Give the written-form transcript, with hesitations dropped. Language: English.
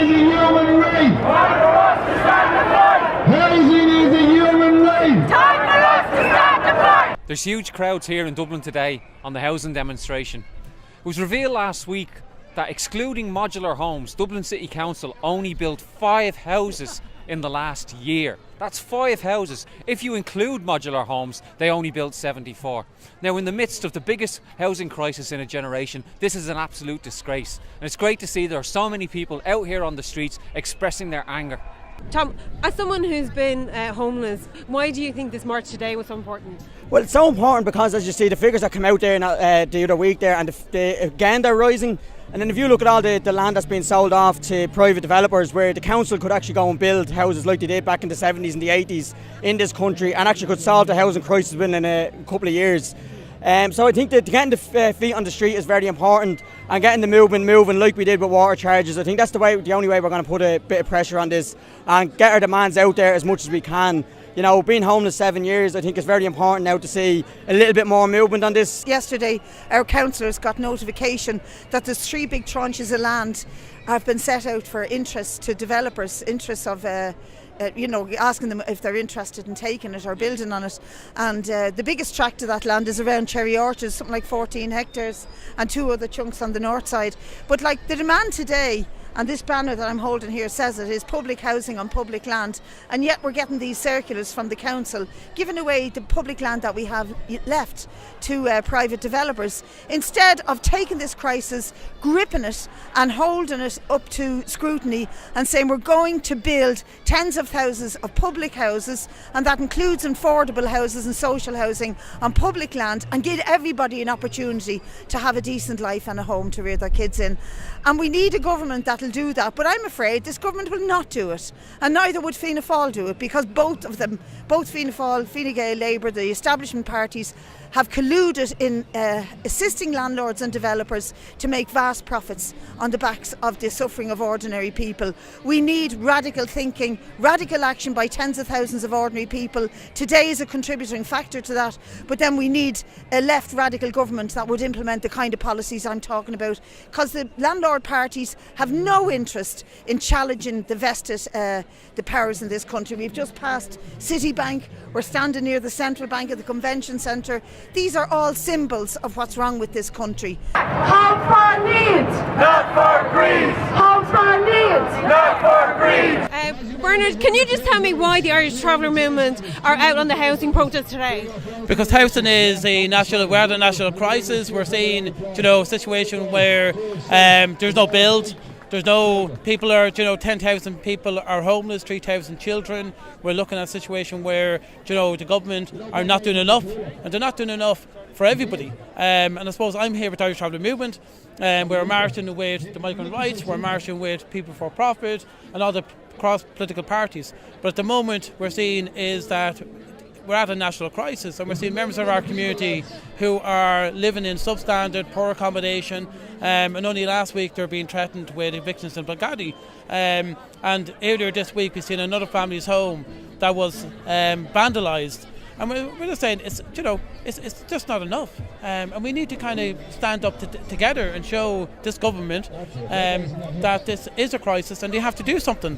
is a human right. Time for us to start the fight. Housing is a human right. Time for us to start the fight. There's huge crowds here in Dublin today on the housing demonstration. It was revealed last week that excluding modular homes, Dublin City Council only built 5 houses in the last year. That's 5 houses. If you include modular homes, they only built 74. Now, in the midst of the biggest housing crisis in a generation, this is an absolute disgrace. And it's great to see there are so many people out here on the streets expressing their anger. Tom, as someone who's been homeless, why do you think this march today was so important? Well, it's so important because, as you see, the figures that come out there the other week there, and again they're rising. And then if you look at all the land that's been sold off to private developers, where the council could actually go and build houses like they did back in the 70s and the 80s in this country, and actually could solve the housing crisis within a couple of years. So I think that getting the feet on the street is very important, and getting the movement moving like we did with water charges. I think that's the only way we're going to put a bit of pressure on this and get our demands out there as much as we can. You know, being homeless 7 years, I think it's very important now to see a little bit more movement on this. Yesterday, our councillors got notification that there's 3 big tranches of land have been set out for interest to developers, interests of asking them if they're interested in taking it or building on it. And the biggest tract of that land is around Cherry Orchards, something like 14 hectares, and 2 other chunks on the north side. But like the demand today, and this banner that I'm holding here says it, is public housing on public land, and yet we're getting these circulars from the council giving away the public land that we have left to private developers, instead of taking this crisis, gripping it and holding it up to scrutiny and saying we're going to build tens of thousands of public houses, and that includes affordable houses and social housing on public land, and give everybody an opportunity to have a decent life and a home to rear their kids in. And we need a government that'll do that, but I'm afraid this government will not do it, and neither would Fianna Fáil do it, because both of them, both Fianna Fáil, Fine Gael, Labour, the establishment parties, have colluded in assisting landlords and developers to make vast profits on the backs of the suffering of ordinary people. We need radical thinking, radical action by tens of thousands of ordinary people. Today is a contributing factor to that, but then we need a left radical government that would implement the kind of policies I'm talking about, because the landlord parties have no interest in challenging the vested the powers in this country. We've just passed Citibank, we're standing near the Central Bank at the Convention Centre. These are all symbols of what's wrong with this country. Hope for needs, not for greed. Hope for needs, not for greed. Bernard, can you just tell me why the Irish Traveller Movement are out on the housing protest today? Because housing is we're at a national crisis. We're seeing, a situation where there's no build. There's no people 10,000 people are homeless, 3,000 children. We're looking at a situation where, the government are not doing enough, and they're not doing enough for everybody. And I suppose I'm here with the Irish Traveller Movement. We're marching with the migrant rights, we're marching with people for profit and other cross-political parties. But at the moment we're seeing is that we're at a national crisis, and we're seeing members of our community who are living in substandard, poor accommodation, and only last week they're being threatened with evictions in Belgadi. And earlier this week we've seen another family's home that was vandalised. And we're just saying it's just not enough, and we need to kind of stand up together and show this government that this is a crisis and they have to do something.